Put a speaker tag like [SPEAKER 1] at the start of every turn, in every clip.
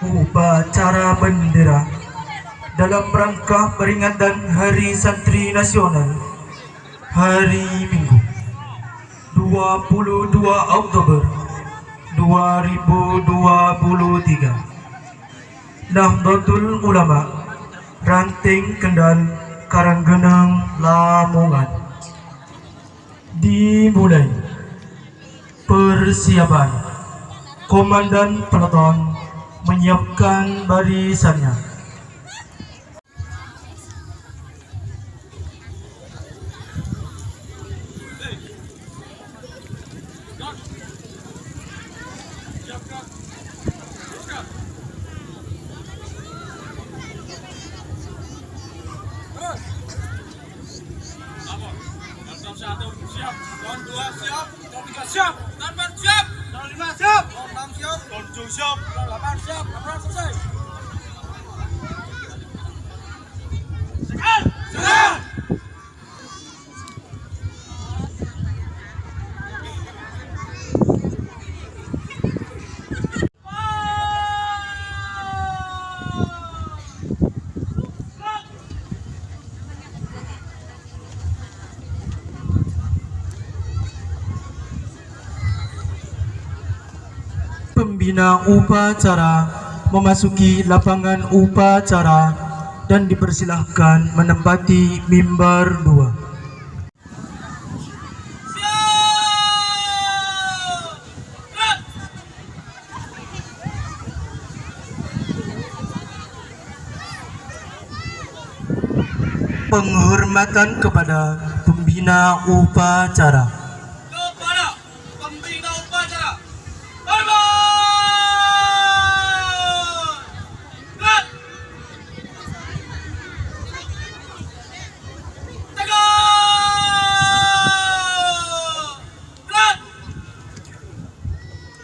[SPEAKER 1] upacara bendera dalam rangka peringatan Hari Santri Nasional hari Minggu 22 Oktober 2023. Nahdlatul Ulama Ranting Kendal Karanggeneng Lamongan. Dimulai persiapan. Komandan Peleton menyiapkan barisannya.
[SPEAKER 2] Satu siap, tahun 2 siap, tahun 3 siap, tahun 4 siap, tahun 5 siap, tahun 6 siap, tahun 7 siap, tahun 8 siap, laporan selesai. Sekarang, sekarang.
[SPEAKER 1] Pembina upacara memasuki lapangan upacara dan dipersilahkan menempati mimbar 2. Penghormatan kepada pembina upacara.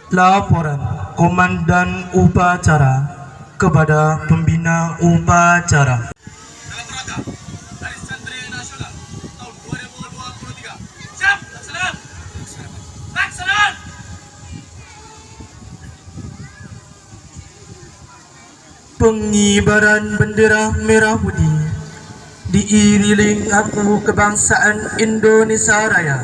[SPEAKER 1] Laporan Komandan Upacara kepada Pembina Upacara.
[SPEAKER 2] Dalam rangka Hari Santri Nasional tahun 2023. Siap, laksanakan. Laksanakan.
[SPEAKER 1] Pengibaran bendera merah putih diiringi lagu kebangsaan Indonesia Raya.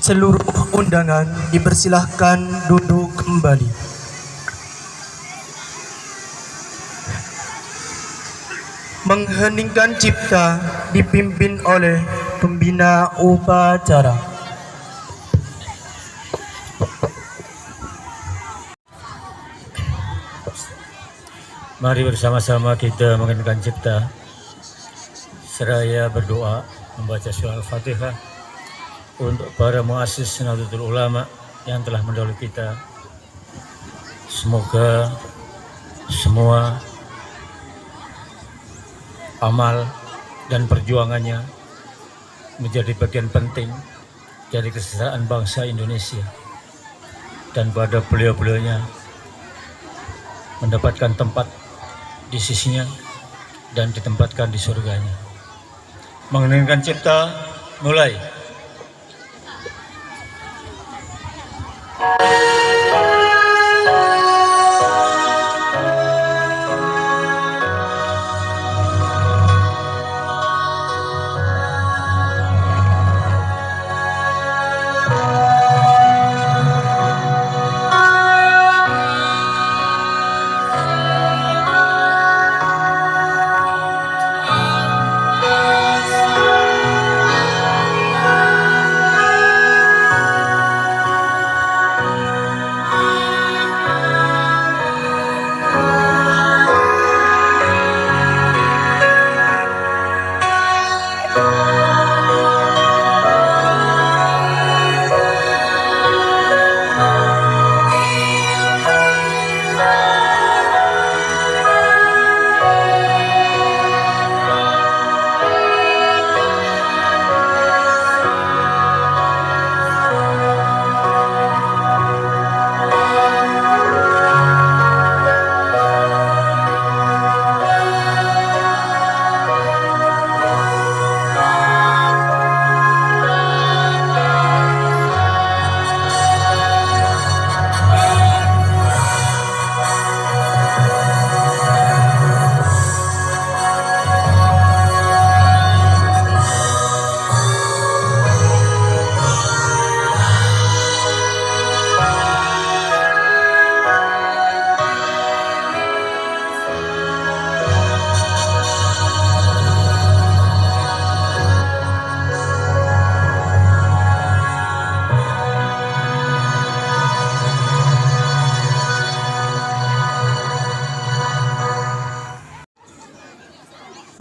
[SPEAKER 1] Seluruh undangan dipersilahkan duduk kembali. Mengheningkan cipta dipimpin oleh pembina upacara.
[SPEAKER 3] Mari bersama-sama kita mengheningkan cipta seraya berdoa membaca surah Al-Fatihah untuk para muassis Nahdlatul Ulama yang telah mendahului kita. Semoga semua amal dan perjuangannya menjadi bagian penting dari kesejahteraan bangsa Indonesia, dan pada beliau-beliaunya mendapatkan tempat di sisinya dan ditempatkan di surganya. Mengheningkan cipta, mulai.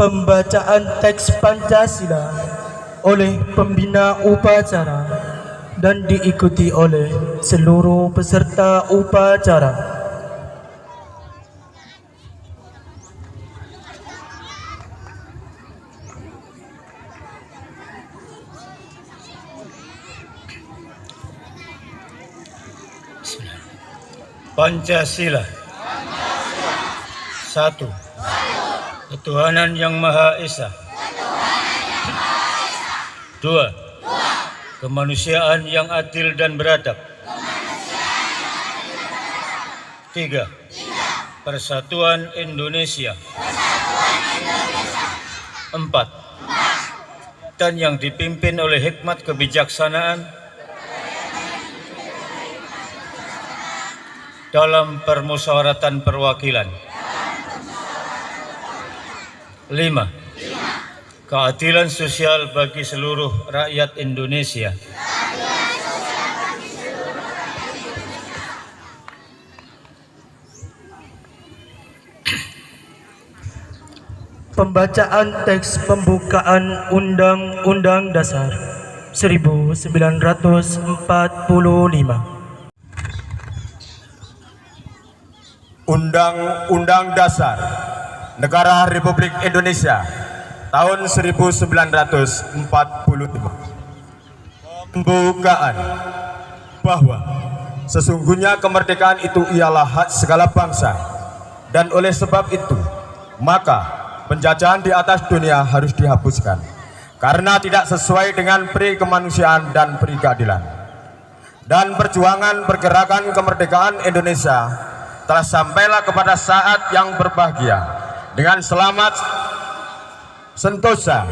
[SPEAKER 1] Pembacaan teks Pancasila oleh pembina upacara dan diikuti oleh seluruh peserta upacara.
[SPEAKER 3] Pancasila. Satu. Ketuhanan yang Maha Esa. Dua. Kemanusiaan yang adil dan beradab. Tiga. Persatuan Indonesia. Empat. Dan yang dipimpin oleh hikmat kebijaksanaan dalam permusyawaratan perwakilan. 5. Keadilan sosial bagi seluruh rakyat Indonesia.
[SPEAKER 1] Pembacaan teks pembukaan Undang-Undang Dasar 1945.
[SPEAKER 4] Undang-Undang Dasar Negara Republik Indonesia tahun 1945. Pembukaan bahwa sesungguhnya kemerdekaan itu ialah hak segala bangsa, dan oleh sebab itu maka penjajahan di atas dunia harus dihapuskan karena tidak sesuai dengan peri kemanusiaan dan peri keadilan. Dan perjuangan pergerakan kemerdekaan Indonesia telah sampailah kepada saat yang berbahagia dengan selamat sentosa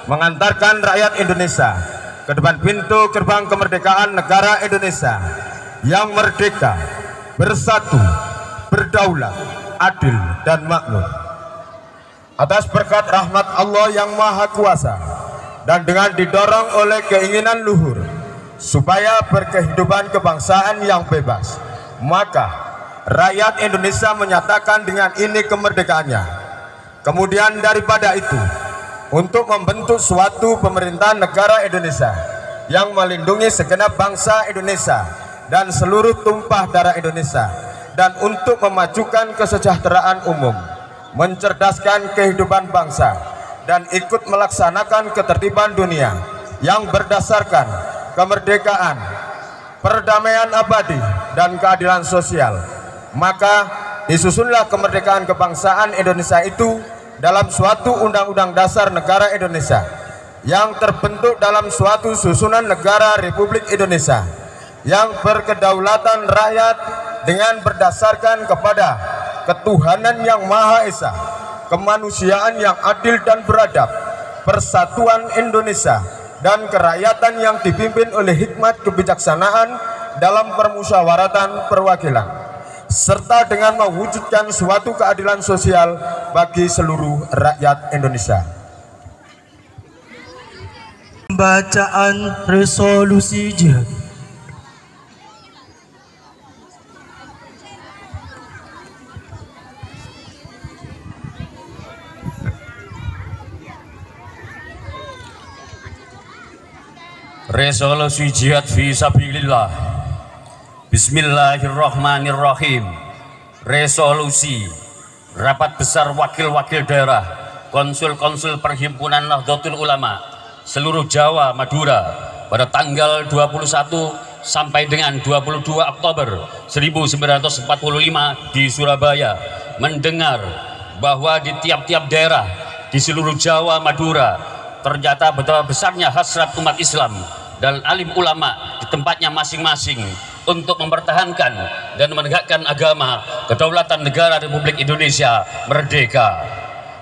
[SPEAKER 4] mengantarkan rakyat Indonesia ke depan pintu gerbang kemerdekaan negara Indonesia yang merdeka, bersatu, berdaulat, adil dan makmur. Atas berkat rahmat Allah yang Maha Kuasa dan dengan didorong oleh keinginan luhur supaya berkehidupan kebangsaan yang bebas, maka rakyat Indonesia menyatakan dengan ini kemerdekaannya. Kemudian daripada itu, untuk membentuk suatu pemerintahan negara Indonesia yang melindungi segenap bangsa Indonesia dan seluruh tumpah darah Indonesia, dan untuk memajukan kesejahteraan umum, mencerdaskan kehidupan bangsa, dan ikut melaksanakan ketertiban dunia yang berdasarkan kemerdekaan, perdamaian abadi, dan keadilan sosial. Maka disusunlah kemerdekaan kebangsaan Indonesia itu dalam suatu undang-undang dasar negara Indonesia yang terbentuk dalam suatu susunan negara Republik Indonesia yang berkedaulatan rakyat dengan berdasarkan kepada ketuhanan yang Maha Esa, kemanusiaan yang adil dan beradab, persatuan Indonesia, dan kerakyatan yang dipimpin oleh hikmat kebijaksanaan dalam permusyawaratan perwakilan, serta dengan mewujudkan suatu keadilan sosial bagi seluruh rakyat Indonesia.
[SPEAKER 1] Pembacaan resolusi jihad.
[SPEAKER 5] Resolusi jihad fi sabilillah. Bismillahirrahmanirrahim. Resolusi Rapat Besar Wakil-Wakil Daerah Konsul-Konsul Perhimpunan Nahdlatul Ulama seluruh Jawa Madura pada tanggal 21 sampai dengan 22 Oktober 1945 di Surabaya mendengar bahwa di tiap-tiap daerah di seluruh Jawa Madura ternyata betapa besarnya hasrat umat Islam dan alim ulama di tempatnya masing-masing untuk mempertahankan dan menegakkan agama kedaulatan negara Republik Indonesia merdeka.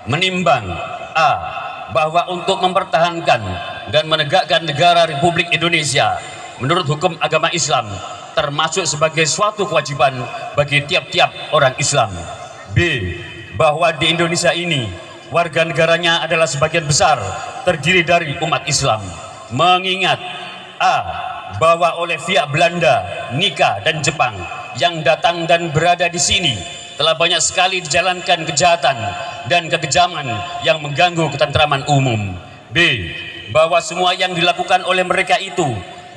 [SPEAKER 5] Menimbang A. Bahwa untuk mempertahankan dan menegakkan negara Republik Indonesia menurut hukum agama Islam termasuk sebagai suatu kewajiban bagi tiap-tiap orang Islam. B. Bahwa di Indonesia ini warga negaranya adalah sebagian besar terdiri dari umat Islam. Mengingat A. Bahwa oleh pihak Belanda, Nika, dan Jepang yang datang dan berada di sini telah banyak sekali dijalankan kejahatan dan kekejaman yang mengganggu ketentraman umum. B. Bahwa semua yang dilakukan oleh mereka itu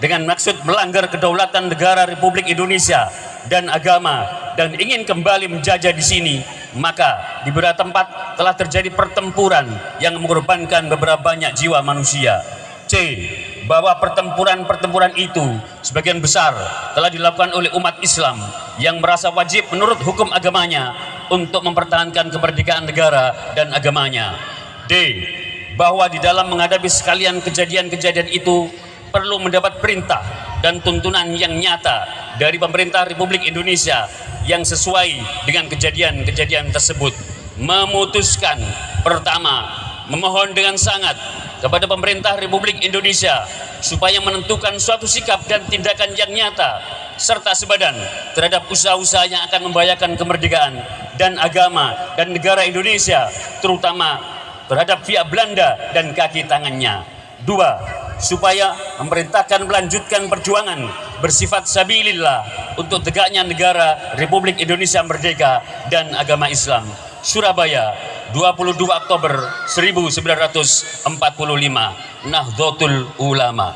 [SPEAKER 5] dengan maksud melanggar kedaulatan negara Republik Indonesia dan agama dan ingin kembali menjajah di sini, maka di beberapa tempat telah terjadi pertempuran yang mengorbankan beberapa banyak jiwa manusia. C. Bahwa pertempuran itu sebagian besar telah dilakukan oleh umat Islam yang merasa wajib menurut hukum agamanya untuk mempertahankan kemerdekaan negara dan agamanya. D. Bahwa di dalam menghadapi sekalian kejadian-kejadian itu perlu mendapat perintah dan tuntunan yang nyata dari pemerintah Republik Indonesia yang sesuai dengan kejadian-kejadian tersebut. Memutuskan pertama, memohon dengan sangat kepada pemerintah Republik Indonesia supaya menentukan suatu sikap dan tindakan yang nyata serta sebadan terhadap usaha-usaha yang akan membahayakan kemerdekaan dan agama dan negara Indonesia, terutama terhadap pihak Belanda dan kaki tangannya. 2. Supaya memerintahkan melanjutkan perjuangan bersifat sabilillah untuk tegaknya negara Republik Indonesia merdeka dan agama Islam. Surabaya, 22 Oktober 1945, Nahdlatul Ulama.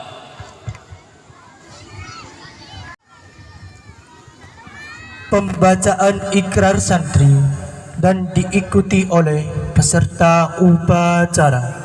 [SPEAKER 1] Pembacaan ikrar santri dan diikuti oleh peserta upacara.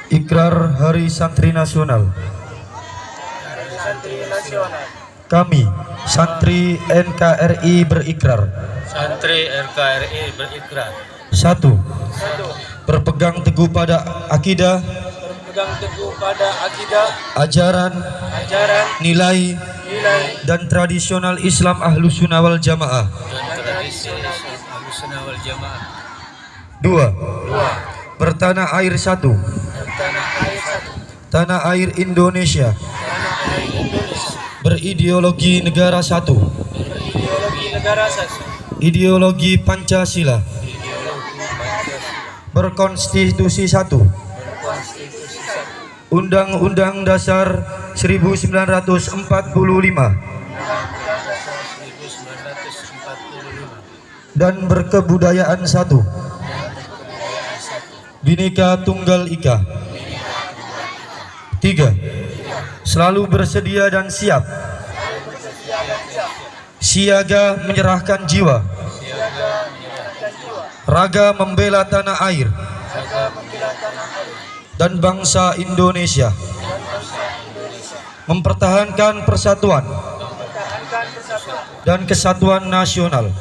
[SPEAKER 1] Ikrar Hari Santri Nasional. Kami, Santri NKRI berikrar.
[SPEAKER 3] Santri NKRI berikrar.
[SPEAKER 1] 1. Berpegang teguh pada akidah, ajaran, nilai, dan tradisional Islam Ahlus Sunnah wal Jamaah. 2. Bertanah air satu, tanah air Indonesia, berideologi negara satu, ideologi Pancasila, berkonstitusi satu, Undang-Undang Dasar 1945, dan berkebudayaan satu, Bhinneka Tunggal Ika. 3. selalu bersedia dan siap, siaga menyerahkan jiwa, raga membela tanah air dan bangsa Indonesia, mempertahankan persatuan dan kesatuan nasional,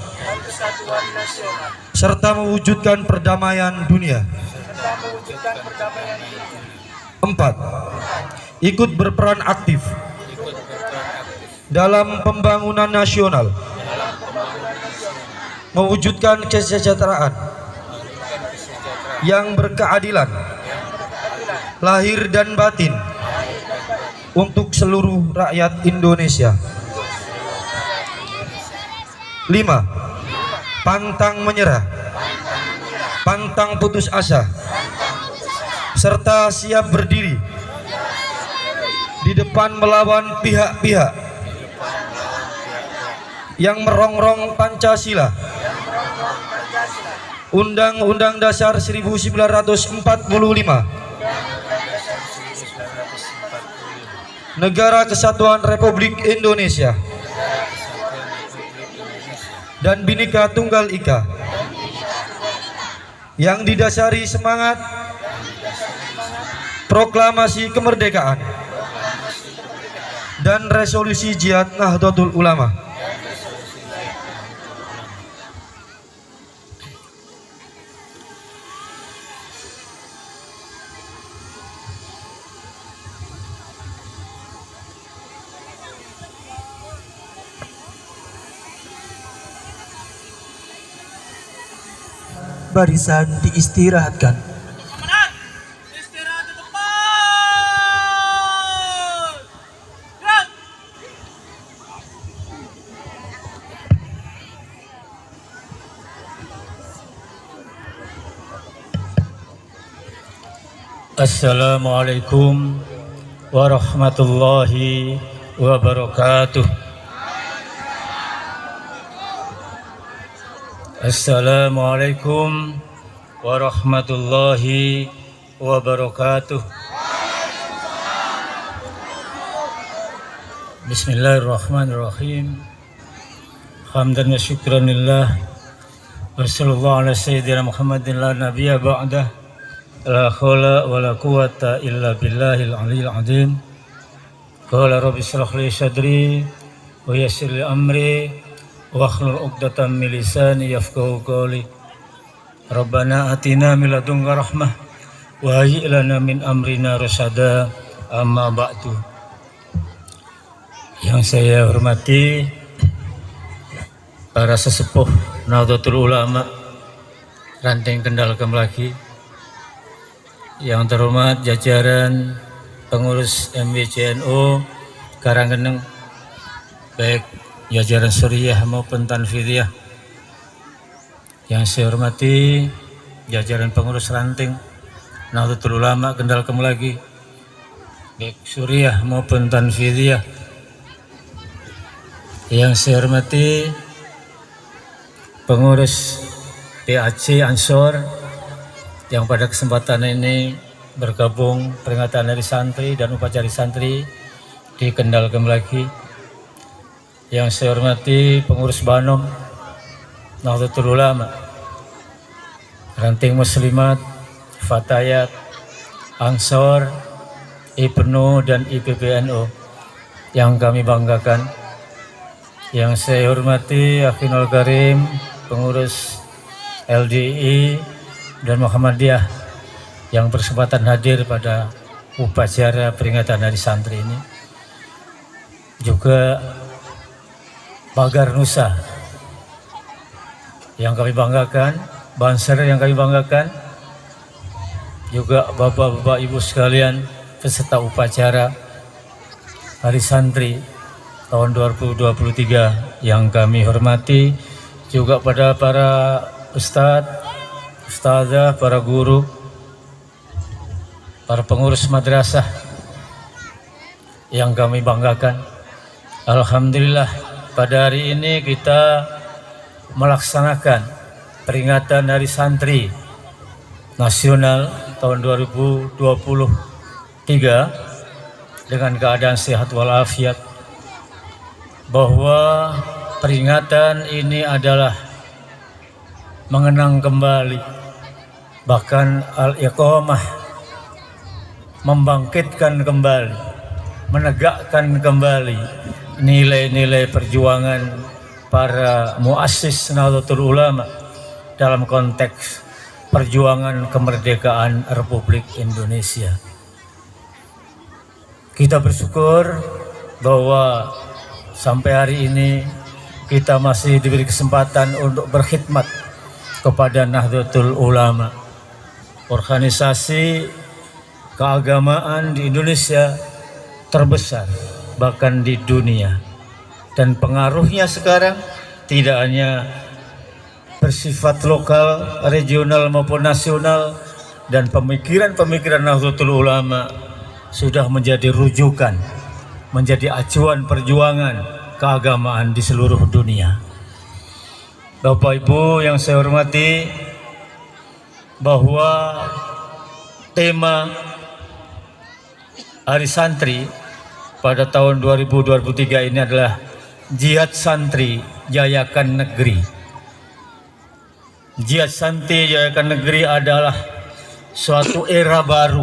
[SPEAKER 1] serta mewujudkan perdamaian dunia. 4. Ikut berperan aktif dalam pembangunan nasional, mewujudkan kesejahteraan yang berkeadilan lahir dan batin untuk seluruh rakyat Indonesia. 5. Pantang menyerah, pantang putus asa, serta siap berdiri di depan melawan pihak-pihak yang merongrong Pancasila, Undang-Undang Dasar 1945, Negara Kesatuan Republik Indonesia, dan Bhinneka Tunggal Ika, yang didasari semangat proklamasi kemerdekaan dan resolusi Jihad Nahdlatul Ulama.
[SPEAKER 6] Barisan diistirahatkan.
[SPEAKER 2] Komandan, istirahat di tempat. Gerak.
[SPEAKER 3] Assalamualaikum warahmatullahi wabarakatuh. Assalamualaikum warahmatullahi wabarakatuh. Bismillahirrahmanirrahim. Hamdan wa syukran lillah. Wa sallallahu ala sayyidina Muhammadin la nabiyya ba'dah. La khawla wa la quwata illa billahil aliyil azim. Qala rabbi shrah li sadri wa yassir li amri wakhlul 'uqdatam min lisani yafqahu qawli. Rabbana atina min ladunka rahmah wa hayyi' lana min amrina rasyada. Amma ba'du. Yang saya hormati para sesepuh Nahdlatul Ulama Ranting Kendal Kemlaki, yang terhormat jajaran pengurus MWCNU Karanggeneng, baik jajaran Suriah maupun Tanfidiyah. Yang saya hormati jajaran pengurus Ranting Nahdlatul Ulama Kendal Kemlaki, baik Suriah maupun Tanfidiyah. Yang saya hormati pengurus PAC Ansor yang pada kesempatan ini bergabung peringatan Hari Santri dan upacara santri di Kendal Kemlaki. Yang saya hormati pengurus Banom Nahdlatul Ulama, Ranting Muslimat, Fatayat, Ansor, IPNU dan IPPNU yang kami banggakan. Yang saya hormati Akhinul Karim, pengurus LDI dan Muhammadiyah yang berkesempatan hadir pada upacara peringatan Hari Santri ini. Juga Pagar Nusa yang kami banggakan, Banser yang kami banggakan, juga bapak-bapak ibu sekalian peserta upacara Hari Santri tahun 2023 yang kami hormati, juga pada para ustadz, ustazah, para guru, para pengurus madrasah yang kami banggakan. Alhamdulillah, pada hari ini kita melaksanakan peringatan Hari Santri Nasional tahun 2023 dengan keadaan sehat walafiat, bahwa peringatan ini adalah mengenang kembali, bahkan al-iqamah, membangkitkan kembali, menegakkan kembali nilai-nilai perjuangan para muassis Nahdlatul Ulama dalam konteks perjuangan kemerdekaan Republik Indonesia. Kita bersyukur bahwa sampai hari ini kita masih diberi kesempatan untuk berkhidmat kepada Nahdlatul Ulama, organisasi keagamaan di Indonesia terbesar bahkan di dunia, dan pengaruhnya sekarang tidak hanya bersifat lokal, regional maupun nasional, dan pemikiran-pemikiran Nahdlatul Ulama sudah menjadi rujukan, menjadi acuan perjuangan keagamaan di seluruh dunia. Bapak Ibu yang saya hormati, bahwa tema Hari Santri pada tahun 2023 ini adalah Jihad Santri Jayakan Negeri. Jihad Santri Jayakan Negeri adalah suatu era baru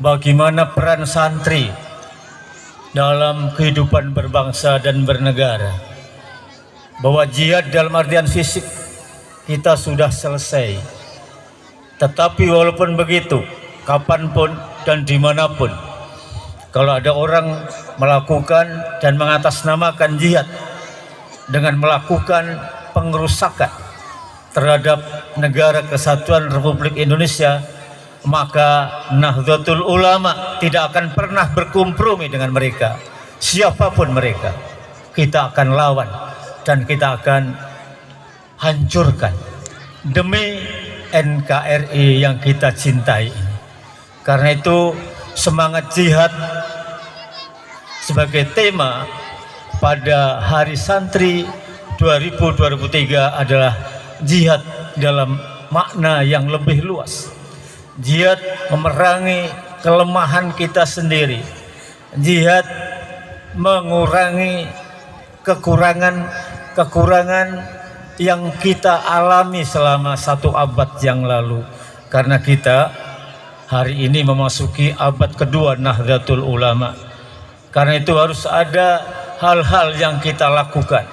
[SPEAKER 3] bagaimana peran santri dalam kehidupan berbangsa dan bernegara. Bahwa jihad dalam artian fisik kita sudah selesai, tetapi walaupun begitu, kapanpun dan dimanapun, kalau ada orang melakukan dan mengatasnamakan jihad dengan melakukan pengerusakan terhadap negara kesatuan Republik Indonesia, maka Nahdlatul Ulama tidak akan pernah berkompromi dengan mereka. Siapapun mereka, kita akan lawan dan kita akan hancurkan demi NKRI yang kita cintai ini. Karena itu semangat jihad sebagai tema pada Hari Santri 2023 adalah jihad dalam makna yang lebih luas. Jihad memerangi kelemahan kita sendiri. Jihad mengurangi kekurangan yang kita alami selama 1 abad yang lalu. Karena kita hari ini memasuki abad kedua Nahdlatul Ulama. Karena itu harus ada hal-hal yang kita lakukan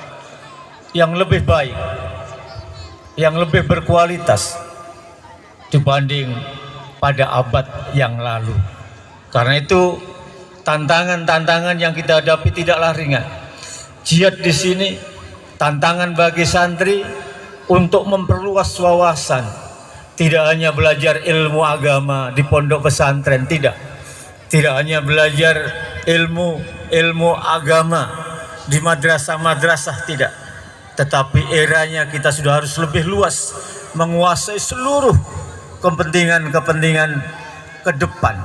[SPEAKER 3] yang lebih baik, yang lebih berkualitas dibanding pada abad yang lalu. Karena itu tantangan-tantangan yang kita hadapi tidaklah ringan. Jihad di sini tantangan bagi santri untuk memperluas wawasan, tidak hanya belajar ilmu agama di pondok pesantren, tidak hanya belajar ilmu agama di madrasah-madrasah, tidak, tetapi eranya kita sudah harus lebih luas, menguasai seluruh kepentingan ke depan,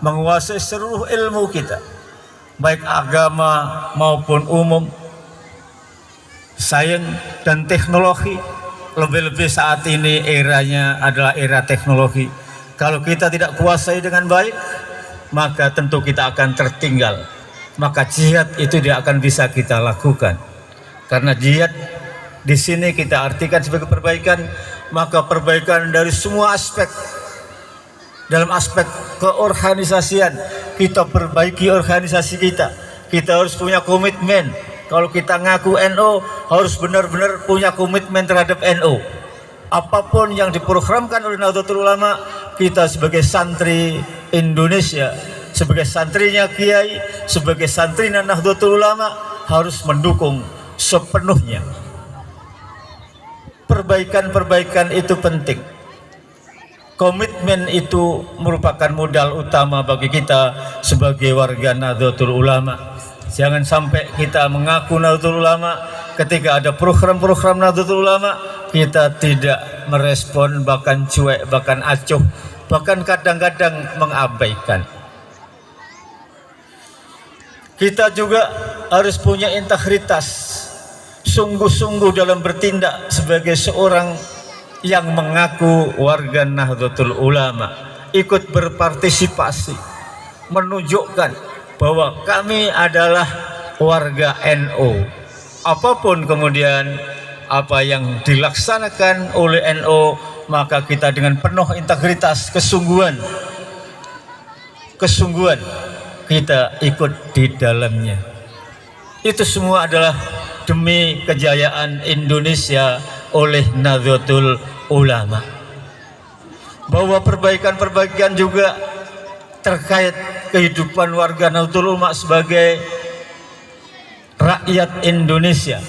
[SPEAKER 3] menguasai seluruh ilmu kita, baik agama maupun umum, sains dan teknologi. Lebih-lebih saat ini eranya adalah era teknologi. Kalau kita tidak kuasai dengan baik, maka tentu kita akan tertinggal. Maka jihad itu tidak akan bisa kita lakukan. Karena jihad di sini kita artikan sebagai perbaikan, maka perbaikan dari semua aspek. Dalam aspek keorganisasian, kita perbaiki organisasi kita. Kita harus punya komitmen. Kalau kita ngaku NU, harus benar-benar punya komitmen terhadap NU. Apapun yang diprogramkan oleh Nahdlatul Ulama, kita sebagai santri Indonesia, sebagai santrinya Kiai, sebagai santrinya Nahdlatul Ulama, harus mendukung sepenuhnya. Perbaikan-perbaikan itu penting. Komitmen itu merupakan modal utama bagi kita sebagai warga Nahdlatul Ulama. Jangan sampai kita mengaku Nahdlatul Ulama, ketika ada program-program Nahdlatul Ulama kita tidak merespon, bahkan cuek, bahkan acuh, bahkan kadang-kadang mengabaikan. Kita juga harus punya integritas, sungguh-sungguh dalam bertindak sebagai seorang yang mengaku warga Nahdlatul Ulama, ikut berpartisipasi menunjukkan bahwa kami adalah warga NU. Apapun kemudian apa yang dilaksanakan oleh NU, maka kita dengan penuh integritas, kesungguhan kita ikut di dalamnya. Itu semua adalah demi kejayaan Indonesia oleh Nahdlatul Ulama. Bahwa perbaikan-perbaikan juga terkait kehidupan warga Nahdlatul Ulama sebagai rakyat Indonesia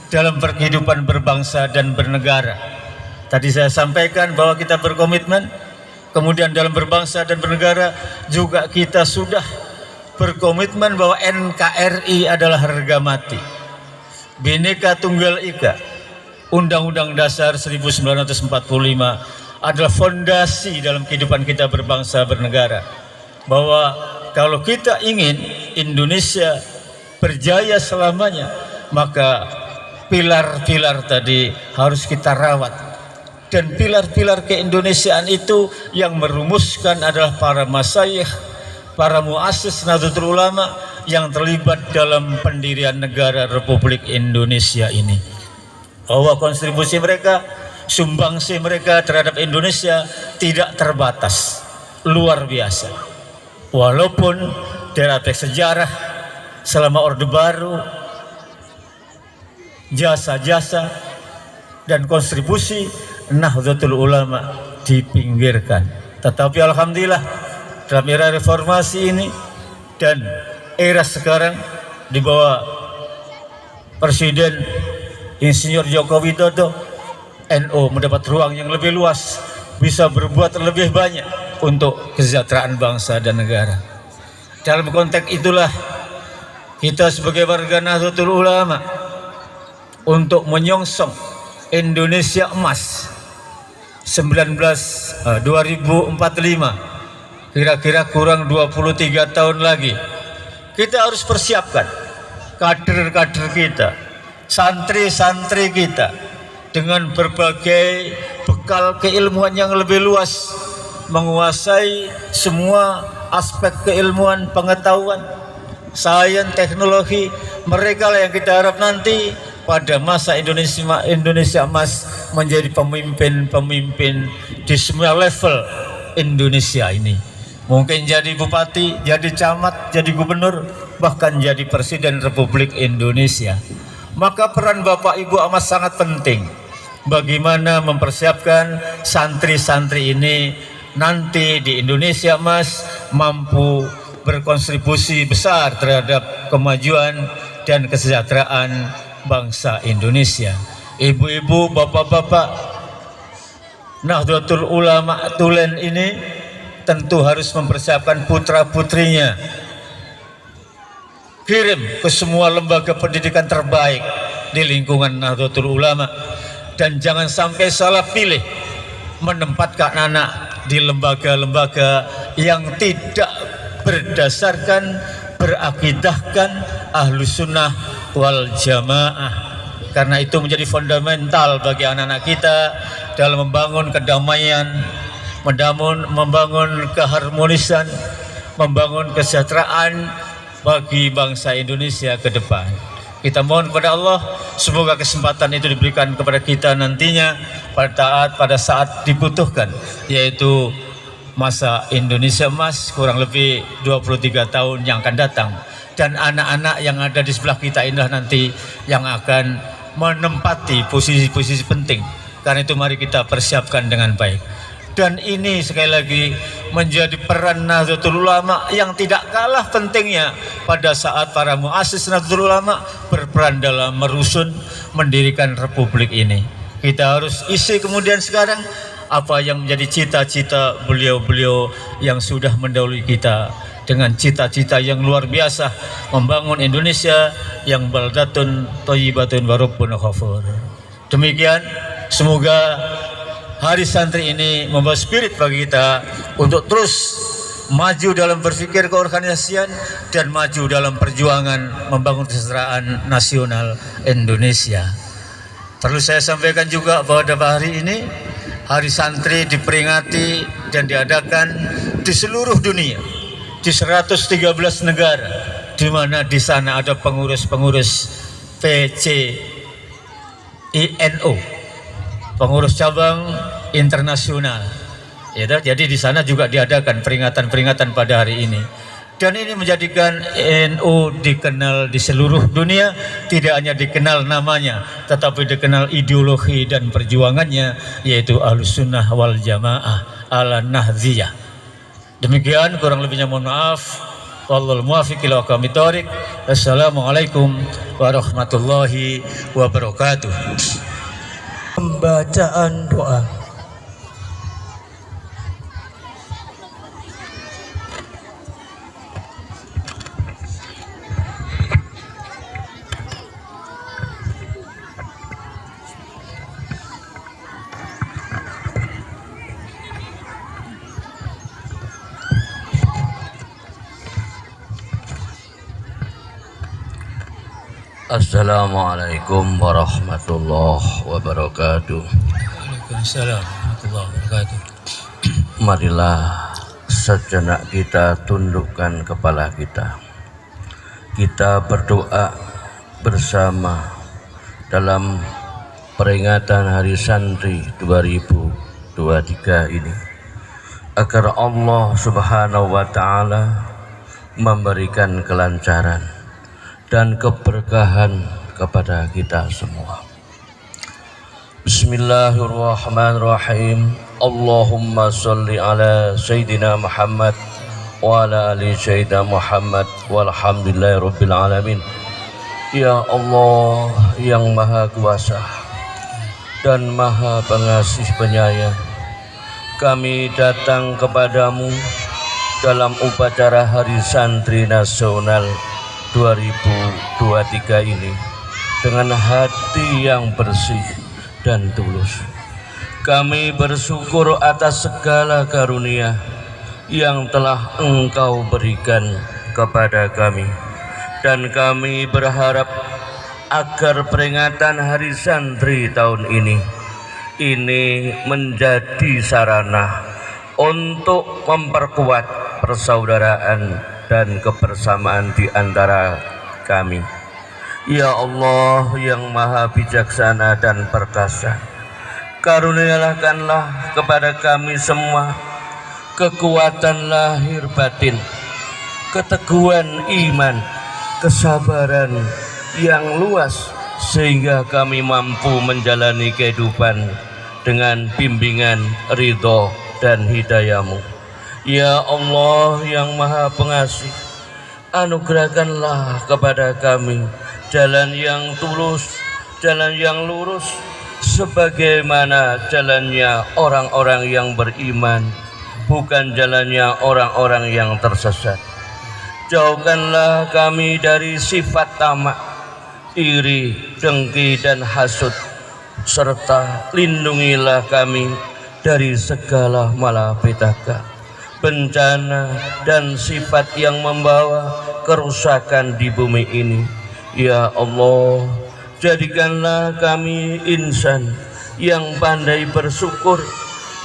[SPEAKER 3] dalam kehidupan berbangsa dan bernegara. Tadi saya sampaikan bahwa kita berkomitmen, kemudian dalam berbangsa dan bernegara juga kita sudah berkomitmen bahwa NKRI adalah harga mati. Bhinneka Tunggal Ika, Undang-Undang Dasar 1945 adalah fondasi dalam kehidupan kita berbangsa bernegara. Bahwa kalau kita ingin Indonesia berjaya selamanya, maka pilar-pilar tadi harus kita rawat. Dan pilar-pilar keindonesiaan itu yang merumuskan adalah para masyayikh, para muassis Nahdlatul Ulama yang terlibat dalam pendirian negara Republik Indonesia ini. Bahwa kontribusi mereka, sumbangsi mereka terhadap Indonesia tidak terbatas, luar biasa. Walaupun dari aspek sejarah selama Orde Baru, jasa-jasa dan kontribusi Nahdlatul Ulama dipinggirkan. Tetapi alhamdulillah dalam era reformasi ini dan era sekarang di bawah Presiden Insinyur Joko Widodo, NU mendapat ruang yang lebih luas, bisa berbuat lebih banyak untuk kesejahteraan bangsa dan negara. Dalam konteks itulah kita sebagai warga Nahdlatul Ulama untuk menyongsong Indonesia Emas 2045, kira-kira kurang 23 tahun lagi. Kita harus persiapkan kader-kader kita, santri-santri kita dengan berbagai bekal keilmuan yang lebih luas, menguasai semua aspek keilmuan, pengetahuan, sains, teknologi. Mereka lah yang kita harap nanti pada masa Indonesia Emas menjadi pemimpin-pemimpin di semua level Indonesia ini. Mungkin jadi bupati, jadi camat, jadi gubernur, bahkan jadi presiden Republik Indonesia. Maka peran Bapak Ibu amat sangat penting. Bagaimana mempersiapkan santri-santri ini nanti di Indonesia Emas mampu berkontribusi besar terhadap kemajuan dan kesejahteraan bangsa Indonesia. Ibu-ibu, bapak-bapak, Nahdlatul Ulama Tulen ini tentu harus mempersiapkan putra-putrinya, kirim ke semua lembaga pendidikan terbaik di lingkungan Nahdlatul Ulama, dan jangan sampai salah pilih menempatkan anak di lembaga-lembaga yang tidak berdasarkan, berakidahkan Ahlus Sunnah wal Jamaah. Karena itu menjadi fundamental bagi anak-anak kita dalam membangun kedamaian, membangun keharmonisan, membangun kesejahteraan bagi bangsa Indonesia ke depan. Kita mohon kepada Allah semoga kesempatan itu diberikan kepada kita nantinya pada saat dibutuhkan, yaitu masa Indonesia Emas kurang lebih 23 tahun yang akan datang, dan anak-anak yang ada di sebelah kita inilah nanti yang akan menempati posisi-posisi penting. Karena itu mari kita persiapkan dengan baik. Dan ini sekali lagi menjadi peran Nahdlatul Ulama yang tidak kalah pentingnya pada saat para muassis Nahdlatul Ulama berperan dalam merusun mendirikan republik ini. Kita harus isi kemudian sekarang apa yang menjadi cita-cita beliau-beliau yang sudah mendahului kita dengan cita-cita yang luar biasa membangun Indonesia yang baldatun thayyibatun wa rabbun ghafur. Demikian, semoga Hari Santri ini membawa spirit bagi kita untuk terus maju dalam berpikir keorganisasian dan maju dalam perjuangan membangun kesejahteraan nasional Indonesia. Perlu saya sampaikan juga bahwa pada hari ini Hari Santri diperingati dan diadakan di seluruh dunia di 113 negara, di mana di sana ada pengurus-pengurus PCINO, pengurus cabang internasional. Ya, jadi di sana juga diadakan peringatan-peringatan pada hari ini. Dan ini menjadikan NU dikenal di seluruh dunia, tidak hanya dikenal namanya, tetapi dikenal ideologi dan perjuangannya, yaitu Ahlussunnah wal Jamaah ala Nahdhiyah. Demikian, kurang lebihnya mohon maaf. Wallahul muwaffiq ila aqwamit thoriq. Assalamualaikum warahmatullahi wabarakatuh.
[SPEAKER 6] Pembacaan doa.
[SPEAKER 5] Assalamualaikum warahmatullahi wabarakatuh.
[SPEAKER 3] Waalaikumsalam warahmatullahi wabarakatuh.
[SPEAKER 5] Marilah sejenak kita tundukkan kepala kita. Kita berdoa bersama dalam peringatan Hari Santri 2023 ini, agar Allah Subhanahu wa Ta'ala memberikan kelancaran dan keberkahan kepada kita semua. Bismillahirrahmanirrahim. Allahumma sholli ala Sayyidina Muhammad wa ala ali Sayyidina Muhammad walhamdulillahi rabbil alamin. Ya Allah yang maha kuasa dan maha pengasih penyayang, kami datang kepadamu dalam upacara Hari Santri Nasional 2023 ini dengan hati yang bersih dan tulus. Kami bersyukur atas segala karunia yang telah Engkau berikan kepada kami, dan kami berharap agar peringatan Hari Santri tahun ini menjadi sarana untuk memperkuat persaudaraan dan kebersamaan di antara kami. Ya Allah yang maha bijaksana dan perkasa, karuniakanlah kepada kami semua kekuatan lahir batin, keteguhan iman, kesabaran yang luas, sehingga kami mampu menjalani kehidupan dengan bimbingan, ridho dan hidayah-Mu. Ya Allah yang maha pengasih, anugerahkanlah kepada kami jalan yang tulus, jalan yang lurus, sebagaimana jalannya orang-orang yang beriman, bukan jalannya orang-orang yang tersesat. Jauhkanlah kami dari sifat tamak, iri, dengki dan hasud, serta lindungilah kami dari segala malapetaka, bencana dan sifat yang membawa kerusakan di bumi ini. Ya Allah, jadikanlah kami insan yang pandai bersyukur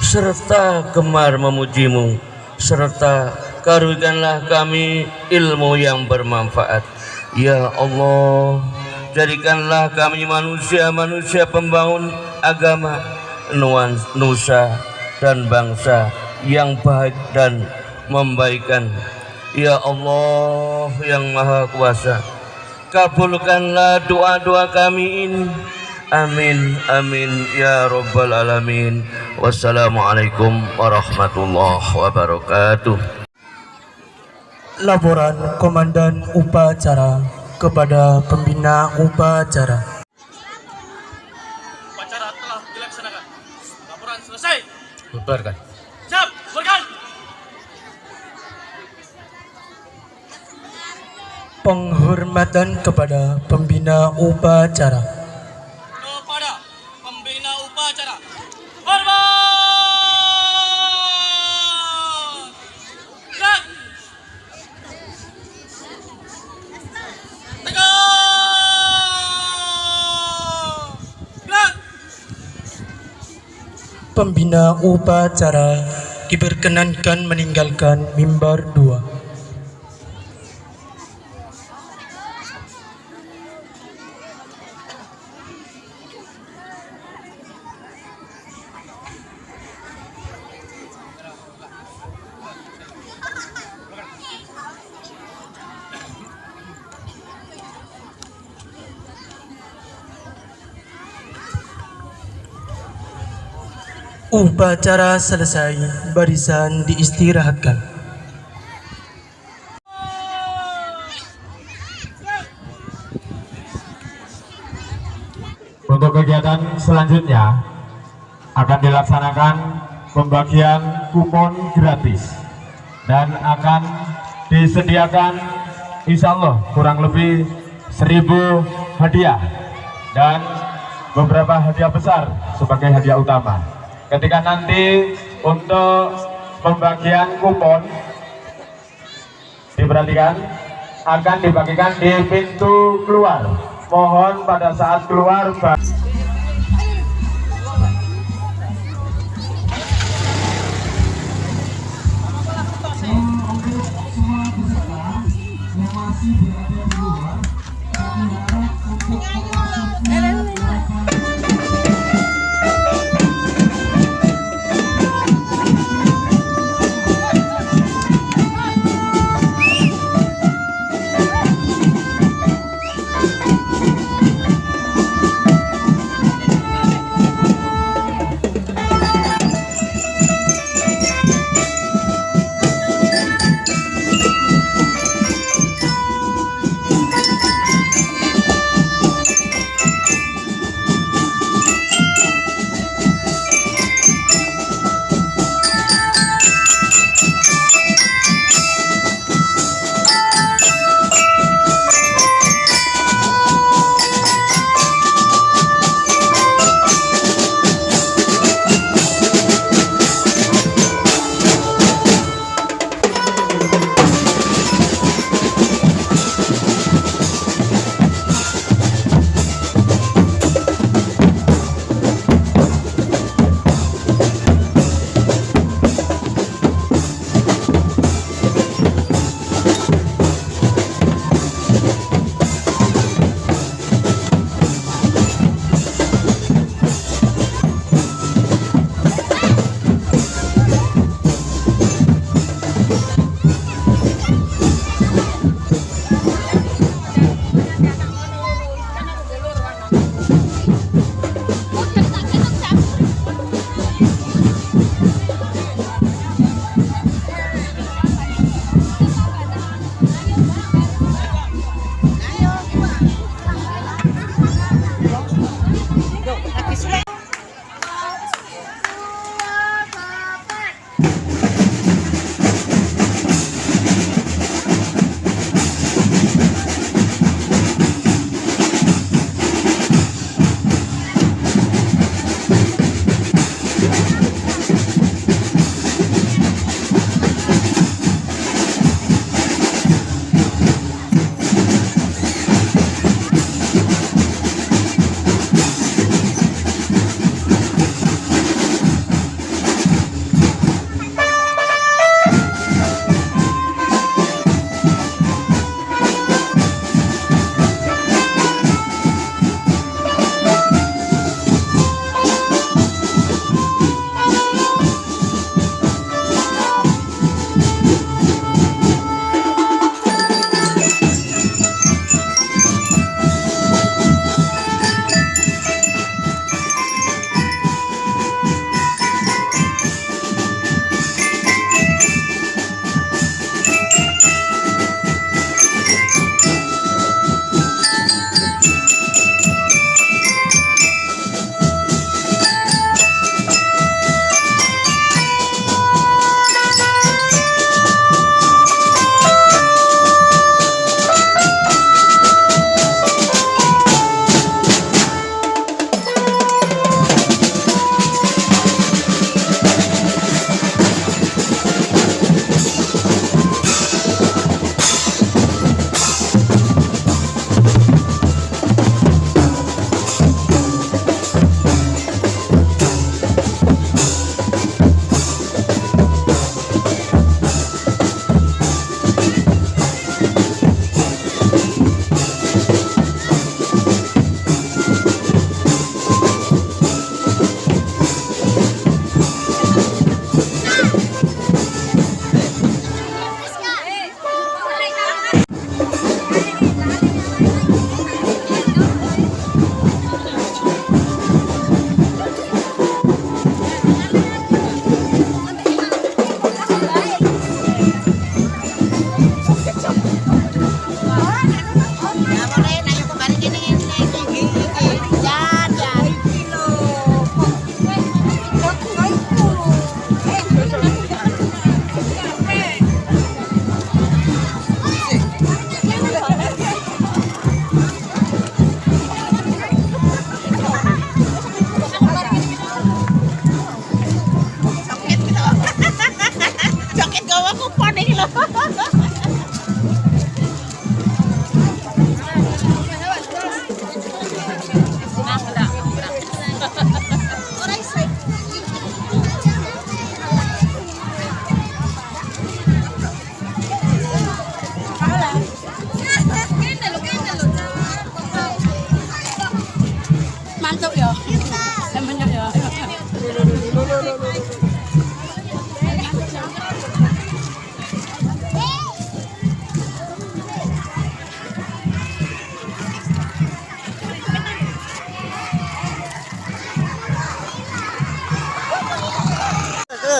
[SPEAKER 5] serta gemar memuji-Mu, serta karuniakanlah kami ilmu yang bermanfaat. Ya Allah, jadikanlah kami manusia-manusia pembangun agama, nusa dan bangsa yang baik dan membaikan. Ya Allah yang maha kuasa, kabulkanlah doa-doa kami ini. Amin amin ya rabbal alamin. Wassalamualaikum warahmatullahi wabarakatuh.
[SPEAKER 6] Laporan Komandan Upacara kepada Pembina Upacara.
[SPEAKER 2] Upacara telah dilaksanakan. Laporan selesai.
[SPEAKER 3] Bubarkan.
[SPEAKER 2] Siap, bubarkan.
[SPEAKER 6] Penghormatan kepada Pembina Upacara.
[SPEAKER 2] Kepada pembina upacara, hormat. Gerak. Tegak. Gerak.
[SPEAKER 6] Pembina upacara diperkenankan meninggalkan mimbar 2. Upacara selesai, barisan diistirahatkan.
[SPEAKER 4] Untuk kegiatan selanjutnya akan dilaksanakan pembagian kupon gratis dan akan disediakan insya Allah kurang lebih 1000 hadiah dan beberapa hadiah besar sebagai hadiah utama. Ketika nanti untuk pembagian kupon diperhatikan akan dibagikan di pintu keluar. Mohon pada saat keluar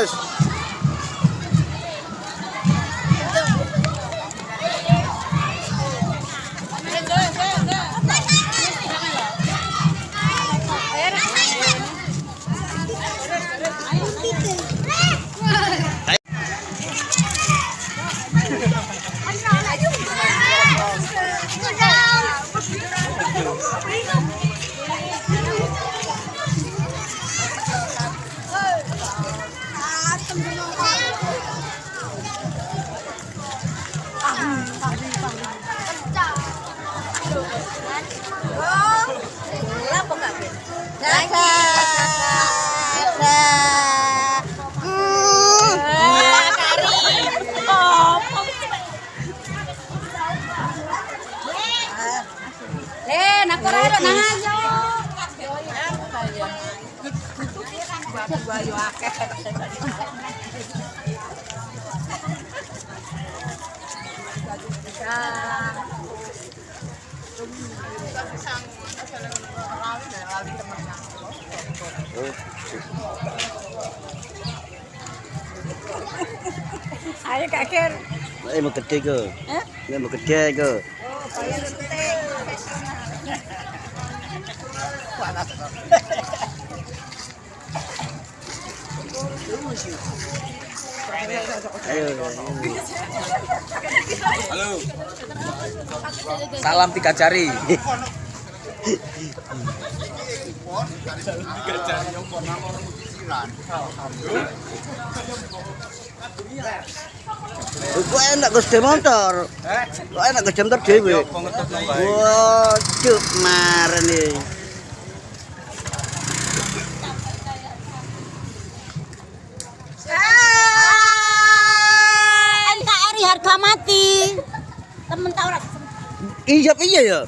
[SPEAKER 7] Terus.
[SPEAKER 8] Ayo kakek.
[SPEAKER 7] Mau gede ke? Mau gede ke?
[SPEAKER 9] Halo. Salam 3 jari.
[SPEAKER 7] Kok enak ke sepeda motor? Kok enak ke jam terdewe? Wah, cuk maren nih.
[SPEAKER 8] NKRI harga mati. Temen tau ora?
[SPEAKER 7] Iya ya.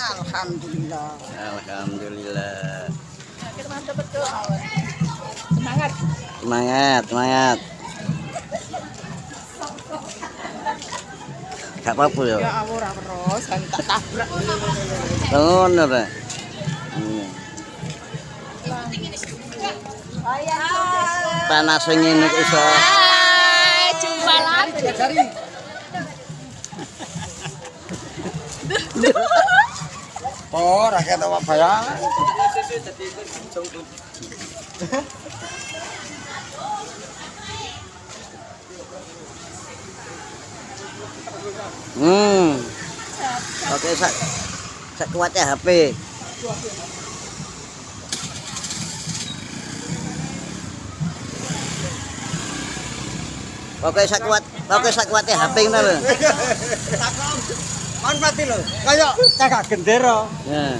[SPEAKER 7] Alhamdulillah. Alhamdulillah.
[SPEAKER 8] Semangat.
[SPEAKER 7] Semangat, semangat. Gak apa-apa ya.
[SPEAKER 8] Ya aku ora terus, kan tak tabrak.
[SPEAKER 7] Ngono ta. Panas ngene kok iso.
[SPEAKER 8] Jumpa lagi.
[SPEAKER 7] Oh, rakyat apa bayangan? Oke, sak kuatnya HP. Oke, sak kuatnya HP ngono lho. Man mati lho. Kayak cakak gendera. Ya.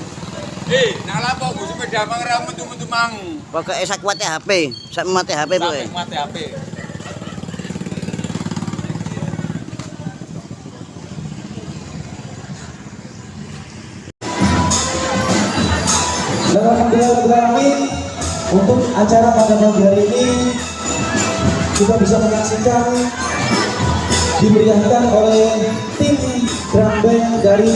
[SPEAKER 2] Nak lapo Gus sepeda mang ra metu-metu mang.
[SPEAKER 7] Pokoke sak kuatnya HP, sak mati HP pokoke.
[SPEAKER 2] Mati HP.
[SPEAKER 1] Alhamdulillah, untuk acara pada pagi hari ini kita bisa menyaksikan dimeriahkan oleh tim drum band dari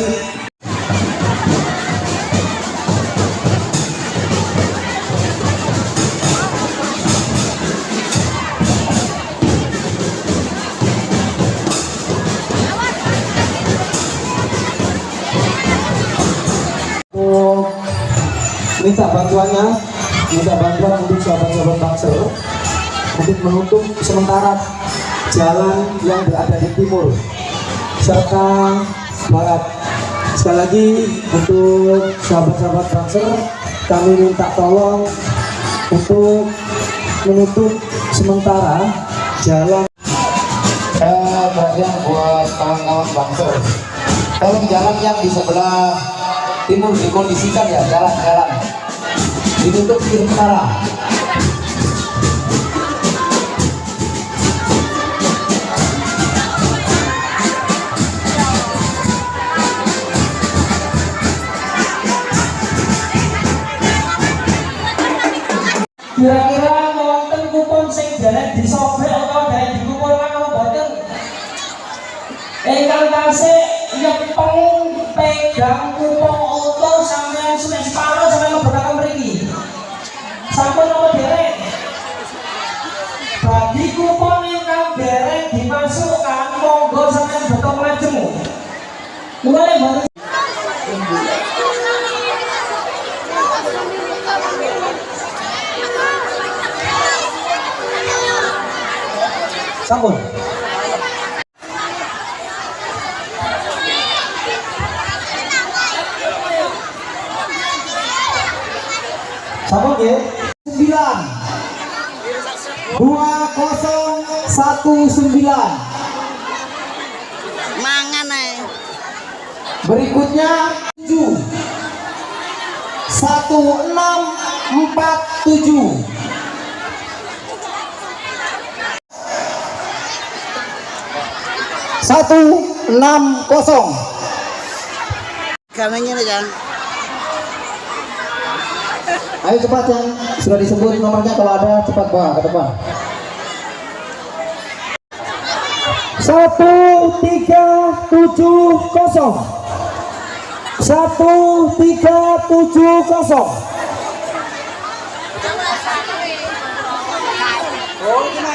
[SPEAKER 1] minta bantuan untuk sahabat-sahabat Bangsal untuk menutup sementara jalan yang berada di timur serta barat. Sekali lagi untuk sahabat-sahabat Bangsal, kami minta tolong untuk menutup sementara jalan.
[SPEAKER 10] Perhatian buat kawan-kawan Bangsal, tolong jalan yang di sebelah timur dikondisikan ya, jalan-jalan ditutup sementara.
[SPEAKER 11] Kira-kira wonten kupon sing derek disobek atau derek dikumpulkan apa boten? Ingkang tasih nyepeng pegang kupon auto sampeyan sudah separuh sampeyan mlebu mriki. Sampun apa derek? Bagi kupon ingkang derek dimasukkan monggo sampeyan beto mlajemu. Mulai baru
[SPEAKER 1] Sampun. Sampun ya.
[SPEAKER 11] 2019.
[SPEAKER 7] Mangan ae.
[SPEAKER 11] Berikutnya 1647. Satu 60.
[SPEAKER 7] Kanannya nih kan.
[SPEAKER 11] Ayo cepat yang sudah disebut nomornya, kalau ada cepat bawa ke depan. 1370. 1370.